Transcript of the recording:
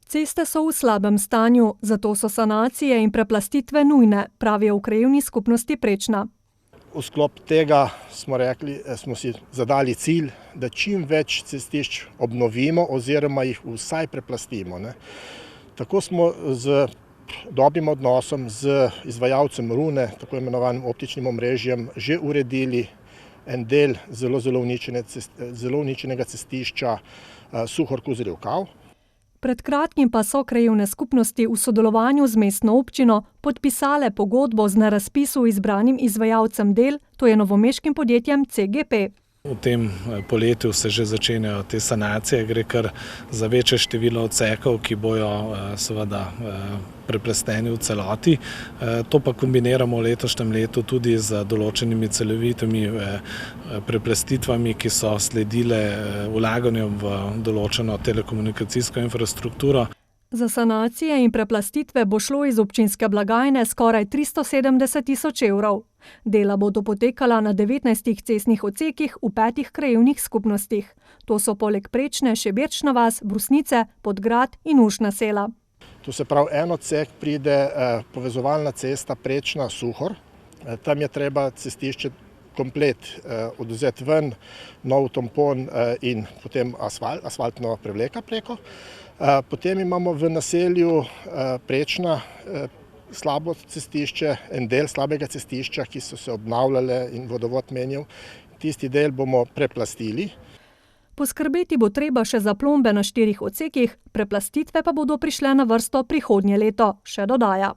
Ceste so v slabem stanju, zato so sanacije in preplastitve nujne, pravijo v krajevni skupnosti Prečna. V sklop tega smo si zadali cilj, da čim več cestišč obnovimo oziroma jih vsaj preplastimo. Tako smo z dobrim odnosom z izvajalcem Rune, tako imenovanim optičnim omrežjem, že uredili en del zelo uničenega cestišča Suhor-Kozerjev-Kav. Pred kratkim pa so krajevne skupnosti v sodelovanju z mestno občino podpisale pogodbo z na razpisu izbranim izvajalcem del, to je novomeškim podjetjem CGP. V tem poletju se že začenjajo te sanacije, gre kar za večje število odsekov, ki bojo seveda preplasteni v celoti. To pa kombiniramo v letošnjem letu tudi z določenimi celovitimi preplastitvami, ki so sledile vlaganjem v določeno telekomunikacijsko infrastrukturo. Za sanacije in preplastitve bo šlo iz občinske blagajne skoraj 370 tisoč evrov. Dela bodo potekala na 19 cestnih odsekih v 5 krajevnih skupnostih. To so poleg Prečne še Birčna vas, Brusnice, Podgrad in Ušna sela. To se pravi, en odsek pride povezovalna cesta Prečna-Suhor. Tam je treba cestišče komplet odvzeti ven, nov tampon in potem asfaltno prevleka preko. Potem imamo v naselju Prečna slabo cestišče, en del slabega cestišča, ki so se obnavljale in vodovod menjal. Tisti del bomo preplastili. Poskrbeti bo treba še za plombe na 4 odsekih, preplastitve pa bodo prišle na vrsto prihodnje leto, še dodaja.